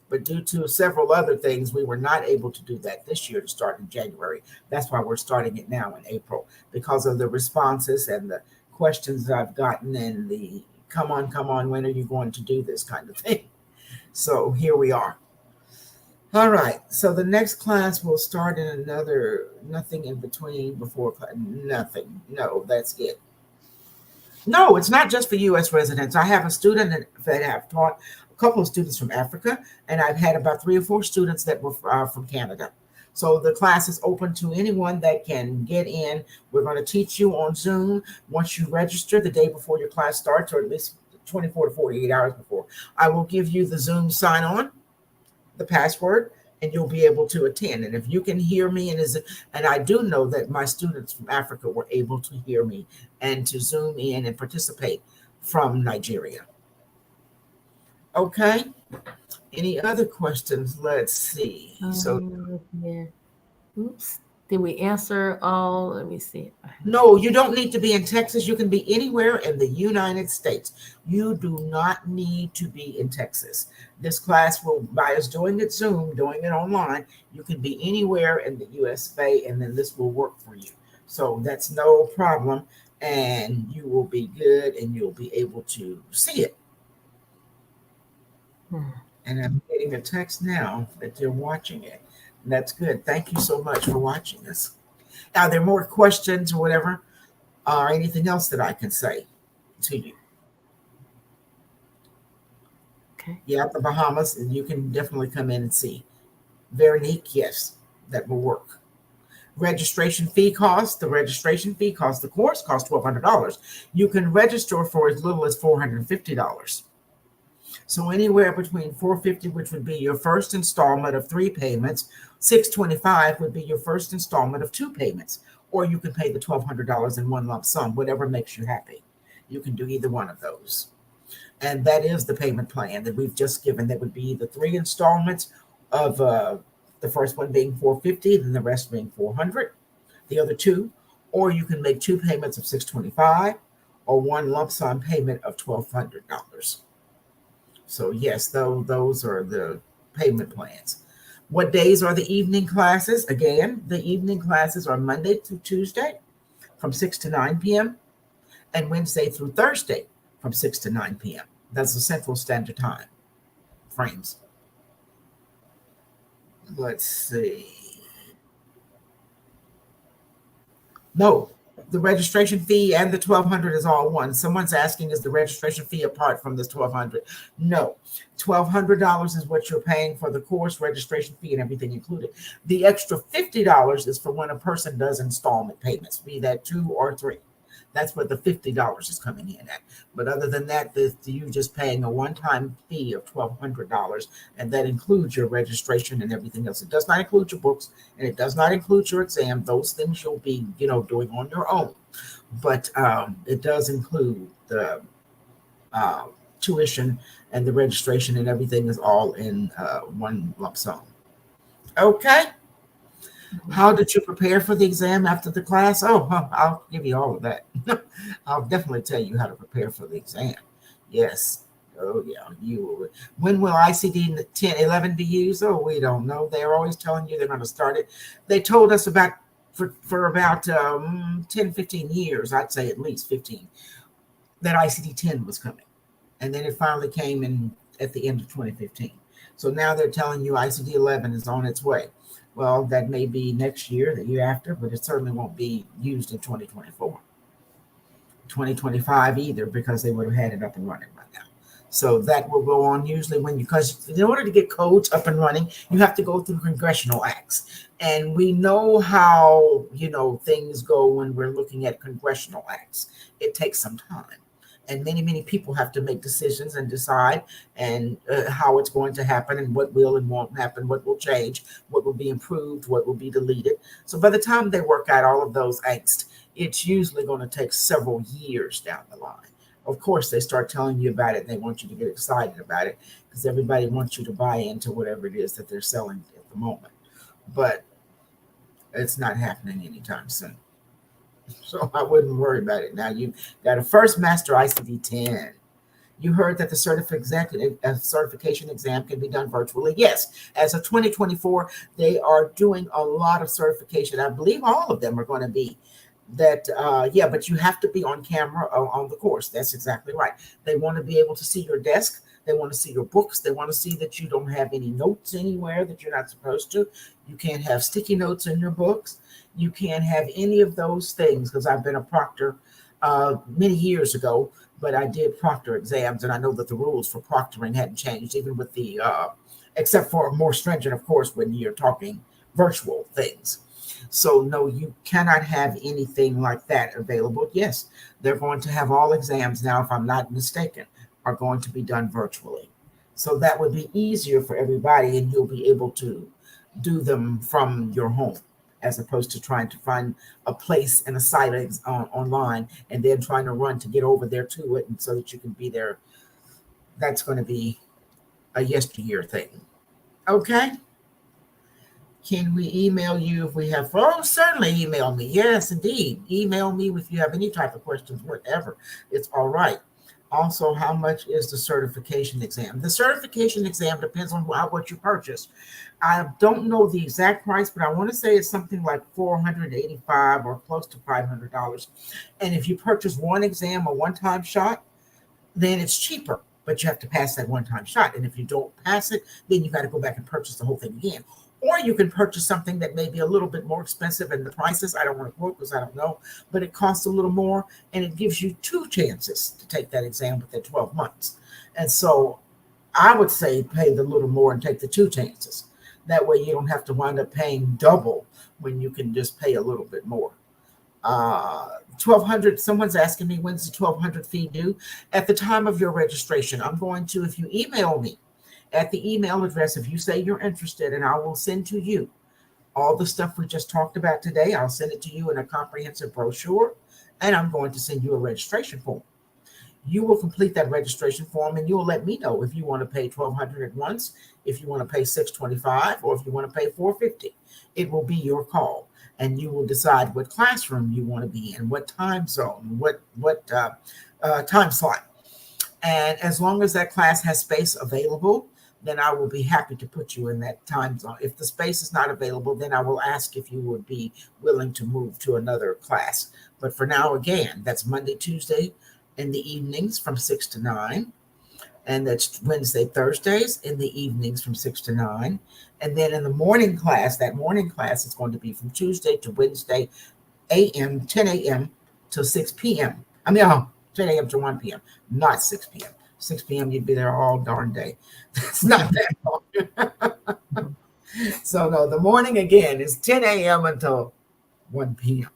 but due to several other things, we were not able to do that this year to start in January. That's why we're starting it now in April because of the responses and the questions that I've gotten and the come on, when are you going to do this kind of thing? So here we are. All right, so the next class will start in nothing in between before, nothing. No, that's it. No, it's not just for U.S. residents. I have a student that I've taught a couple of students from Africa, and I've had about 3 or 4 students that were from Canada. So the class is open to anyone that can get in. We're going to teach you on Zoom once you register the day before your class starts, or at least 24 to 48 hours before. I will give you the Zoom sign-on, the password, and you'll be able to attend. And if you can hear me, and I do know that my students from Africa were able to hear me and to Zoom in and participate from Nigeria. Okay. Any other questions? Let's see. So Yeah. Oops. Did we answer all? Let me see. no, you don't need to be in Texas. You can be anywhere in the United States. You do not need to be in Texas. This class will, by us doing it Zoom, doing it online, you can be anywhere in the USA, and then this will work for you. So that's no problem. And you will be good and you'll be able to see it. And I'm getting a text now that you're watching it. And that's good. Thank you so much for watching this. Are there more questions or whatever? Or anything else that I can say to you? Okay. Yeah, the Bahamas, and you can definitely come in and see. Veronique, yes, that will work. Registration fee cost. The registration fee cost. The course costs $1,200. You can register for as little as $450. So anywhere between $450, which would be your first installment of 3 payments, $625 would be your first installment of 2 payments, or you can pay the $1,200 in one lump sum, whatever makes you happy. You can do either one of those. And that is the payment plan that we've just given. That would be the 3 installments of the first one being $450, then the rest being $400, the other 2, or you can make 2 payments of $625, or one lump sum payment of $1,200. So yes, those are the payment plans. What days are the evening classes? Again, the evening classes are Monday through Tuesday from 6 to 9 p.m. and Wednesday through Thursday from 6 to 9 p.m. That's the Central Standard Time frames. Let's see. No, the registration fee and the $1,200 is all one. Someone's asking, is the registration fee apart from this $1,200? No, $1,200 is what you're paying for the course, registration fee, and everything included. The extra $50 is for when a person does installment payments, be that 2 or 3. That's what the $50 is coming in at. But other than that, you're just paying a one-time fee of $1,200, and that includes your registration and everything else. It does not include your books, and it does not include your exam. Those things you'll be, doing on your own. But it does include the tuition and the registration, and everything is all in one lump sum. Okay. How did you prepare for the exam after the class? Oh, I'll give you all of that. I'll definitely tell you how to prepare for the exam. Yes. Oh, yeah. You will. When will ICD 1011 be used? Oh, we don't know. They're always telling you they're going to start it. They told us for about 10, 15 years, I'd say at least 15, that ICD 10 was coming. And then it finally came in at the end of 2015. So now they're telling you ICD 11 is on its way. Well, that may be next year, the year after, but it certainly won't be used in 2024, 2025 either, because they would have had it up and running by now. So that will go on usually because in order to get codes up and running, you have to go through congressional acts. And we know how, things go when we're looking at congressional acts. It takes some time. And many, many people have to make decisions and decide and how it's going to happen and what will and won't happen, what will change, what will be improved, what will be deleted. So by the time they work out all of those angst, it's usually going to take several years down the line. Of course, they start telling you about it. They want you to get excited about it because everybody wants you to buy into whatever it is that they're selling at the moment. But it's not happening anytime soon. So I wouldn't worry about it. Now you got a first master ICD-10. You heard that the certification exam can be done virtually. Yes, as of 2024, they are doing a lot of certification. I believe all of them are going to be that. But you have to be on camera on the course. That's exactly right. They want to be able to see your desk. They want to see your books. They want to see that you don't have any notes anywhere that you're not supposed to. You can't have sticky notes in your books. You can't have any of those things because I've been a proctor many years ago, but I did proctor exams, and I know that the rules for proctoring hadn't changed, even with the, except for more stringent, of course, when you're talking virtual things. So no, you cannot have anything like that available. Yes, they're going to have all exams now, if I'm not mistaken, are going to be done virtually. So that would be easier for everybody, and you'll be able to do them from your home, as opposed to trying to find a place and a site online and then trying to run to get over there to it and so that you can be there. That's going to be a yesteryear thing. Okay. Can we email you if we have? Oh, certainly email me. Yes, indeed. Email me if you have any type of questions, whatever. It's all right. Also, how much is the certification exam? The certification exam depends on what you purchase. I don't know the exact price, but I want to say it's something like 485 or close to $500. And if you purchase one exam, a one-time shot, then it's cheaper. But you have to pass that one-time shot. And if you don't pass it, then you got to go back and purchase the whole thing again. Or you can purchase something that may be a little bit more expensive, and the prices, I don't want to quote because I don't know, but it costs a little more, and it gives you two chances to take that exam within 12 months. And so I would say pay the little more and take the two chances. That way you don't have to wind up paying double when you can just pay a little bit more. 1200, someone's asking me, when's the 1200 fee due? At the time of your registration. I'm going to, if you email me at the email address, if you say you're interested, and I will send to you all the stuff we just talked about today. I'll send it to you in a comprehensive brochure, and I'm going to send you a registration form. You will complete that registration form, and you will let me know if you want to pay $1,200 at once, if you want to pay $625, or if you want to pay $450. It will be your call, and you will decide what classroom you want to be in, what time zone, what time slot. And as long as that class has space available, then I will be happy to put you in that time zone. If the space is not available, then I will ask if you would be willing to move to another class. But for now, again, that's Monday, Tuesday in the evenings from 6 to 9. And that's Wednesday, Thursdays in the evenings from 6 to 9. And then in the morning class, that morning class is going to be from Tuesday to Wednesday, 10 a.m. to 6 p.m. 10 a.m. to 1 p.m., not 6 p.m. 6 p.m., you'd be there all darn day. It's not that long. So, no, the morning again is 10 a.m. until 1 p.m.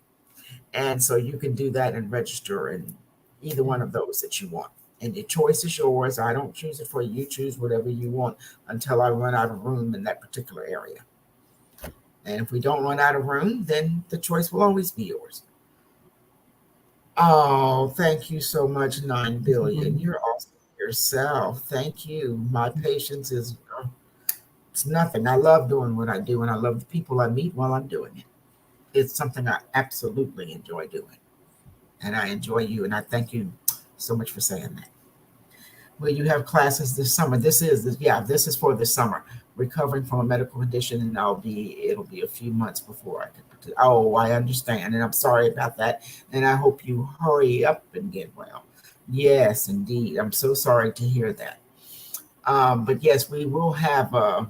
And so you can do that and register in either one of those that you want. And the choice is yours. I don't choose it for you. You choose whatever you want until I run out of room in that particular area. And if we don't run out of room, then the choice will always be yours. Oh, thank you so much, 9 billion. You're awesome yourself. Thank you. My patience is it's nothing. I love doing what I do, and I love the people I meet while I'm doing it. It's something I absolutely enjoy doing. And I enjoy you, and I thank you so much for saying that. Will you have classes this summer? This is for this summer. Recovering from a medical condition, and it'll be a few months before I can. Oh, I understand, and I'm sorry about that. And I hope you hurry up and get well. Yes, indeed. I'm so sorry to hear that. But yes, we will have.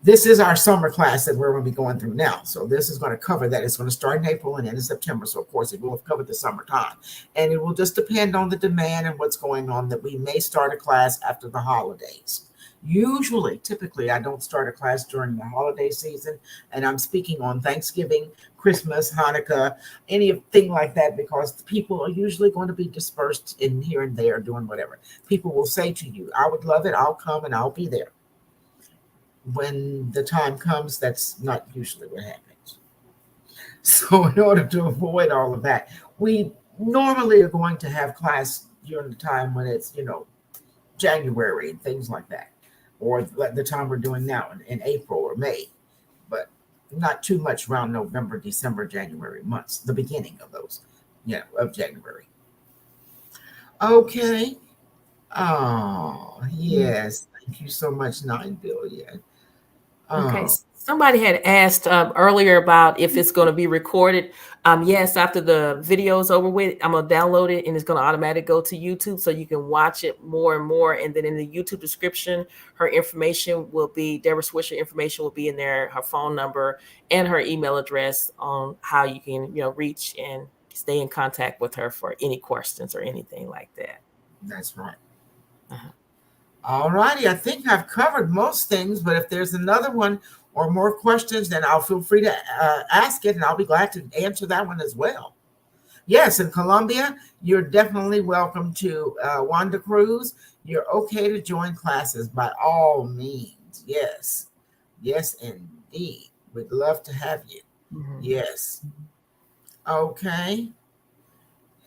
This is our summer class that we're going to be going through now. So this is going to cover that. It's going to start in April and end in September. So of course it will have covered the summertime. And it will just depend on the demand and what's going on that we may start a class after the holidays. Typically, I don't start a class during the holiday season. And I'm speaking on Thanksgiving, Christmas, Hanukkah, anything like that, because the people are usually going to be dispersed in here and there doing whatever. People will say to you, I would love it. I'll come and I'll be there. When the time comes, that's not usually what happens. So in order to avoid all of that, we normally are going to have class during the time when it's, January and things like that, or like the time we're doing now in April or May, but not too much around November, December, January months, the beginning of those, of January. Okay. Oh, yes. Thank you so much, 9 billion. Okay. Somebody had asked earlier about if it's going to be recorded. Yes, after the video is over with, I'm going to download it and it's going to automatically go to YouTube so you can watch it more and more. And then in the YouTube description, her information will be, Debra Swisher information will be in there, her phone number and her email address on how you can, reach and stay in contact with her for any questions or anything like that. That's right. All righty. I think I've covered most things, but if there's another one or more questions, then I'll feel free to ask it, and I'll be glad to answer that one as well. Yes, in Colombia, you're definitely welcome to Wanda Cruz. You're okay to join classes by all means. Yes. Yes, indeed. We'd love to have you. Mm-hmm. Yes. Okay.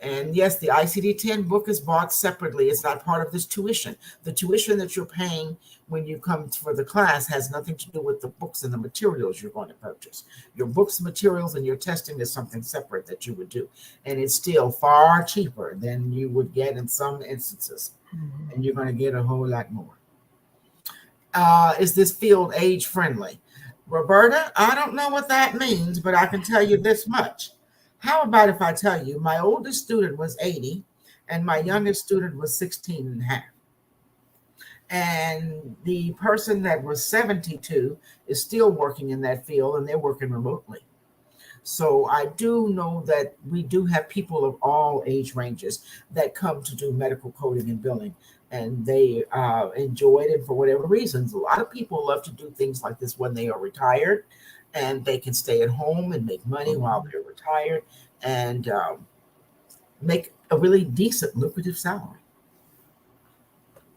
And yes, the ICD-10 book is bought separately. It's not part of this tuition. The tuition that you're paying when you come for the class has nothing to do with the books and the materials you're going to purchase. Your books, materials, and your testing is something separate that you would do. And it's still far cheaper than you would get in some instances. And you're going to get a whole lot more. Is this field age friendly? Roberta, I don't know what that means, but I can tell you this much. How about if I tell you my oldest student was 80 and my youngest student was 16 and a half? And the person that was 72 is still working in that field and they're working remotely. So I do know that we do have people of all age ranges that come to do medical coding and billing, and they enjoy it. And for whatever reasons, a lot of people love to do things like this when they are retired, and they can stay at home and make money while they're retired and make a really decent, lucrative salary.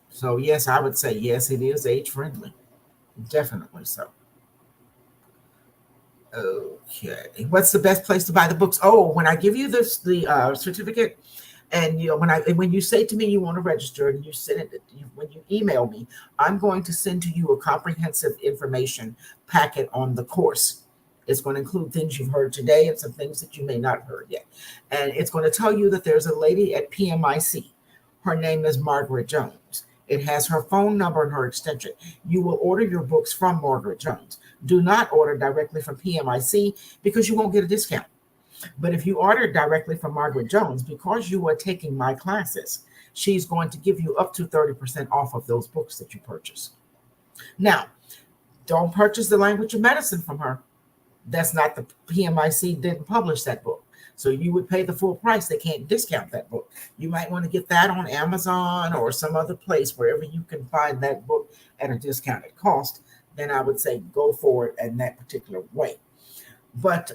So yes, I would say yes, it is age friendly, definitely so. Okay, what's the best place to buy the books? Oh, when I give you the certificate, and when you say to me you want to register, and you send it, when you email me, I'm going to send to you a comprehensive information packet on the course. It's going to include things you've heard today and some things that you may not have heard yet. And it's going to tell you that there's a lady at PMIC. Her name is Margaret Jones. It has her phone number and her extension. You will order your books from Margaret Jones. Do not order directly from PMIC because you won't get a discount. But if you order directly from Margaret Jones, because you are taking my classes, she's going to give you up to 30% off of those books that you purchase. Now, don't purchase the language of medicine from her. That's not the PMIC didn't publish that book. So you would pay the full price. They can't discount that book. You might want to get that on Amazon or some other place, wherever you can find that book at a discounted cost. Then I would say go for it in that particular way. But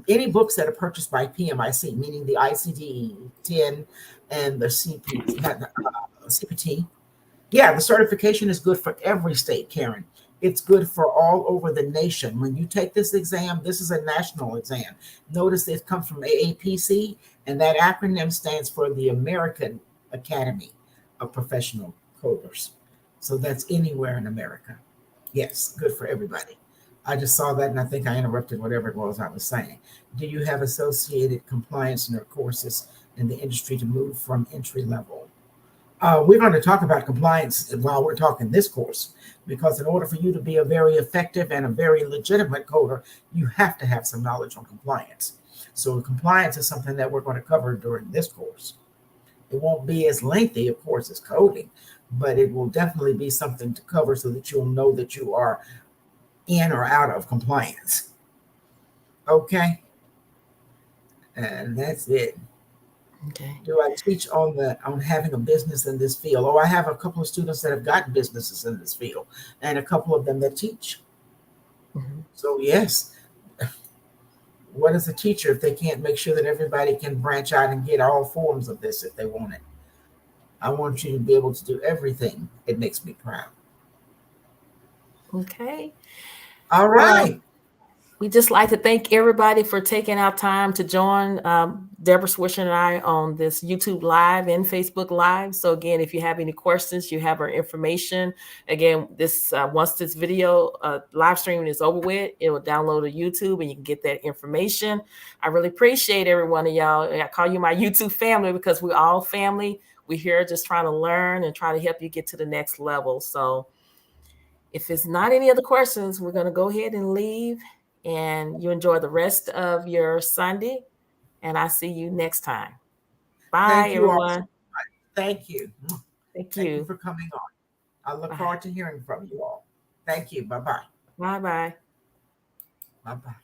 any books that are purchased by PMIC, meaning the ICD-10 and the CPT, yeah, the certification is good for every state, Karen. It's good for all over the nation. When you take this exam, this is a national exam. Notice it comes from AAPC, and that acronym stands for the American Academy of Professional Coders. So that's anywhere in America. Yes, good for everybody. I just saw that, and I think I interrupted whatever it was I was saying. Do you have associated compliance in your courses in the industry to move from entry level? We're going to talk about compliance while we're talking this course, because in order for you to be a very effective and a very legitimate coder, you have to have some knowledge on compliance. So compliance is something that we're going to cover during this course. It won't be as lengthy, of course, as coding, but it will definitely be something to cover so that you'll know that you are in or out of compliance. Okay. And that's it. Okay. Do I teach on having a business in this field? Oh, I have a couple of students that have gotten businesses in this field, and a couple of them that teach. Mm-hmm. So yes, what is a teacher if they can't make sure that everybody can branch out and get all forms of this if they want it? I want you to be able to do everything. It makes me proud. Okay. All right. We just like to thank everybody for taking our time to join Debra, Swisher, and I on this YouTube Live and Facebook Live. So again, if you have any questions, you have our information. Again, this once this video live streaming is over with, it will download to YouTube and you can get that information. I really appreciate every one of y'all. I call you my YouTube family because we're all family. We're here just trying to learn and try to help you get to the next level. So if it's not any other questions, we're going to go ahead and leave. And you enjoy the rest of your Sunday. And I see you next time. Bye, everyone. Thank you. Thank Thank you you for coming on. I look forward to hearing from you all. Thank you. Bye-bye. Bye-bye. Bye-bye.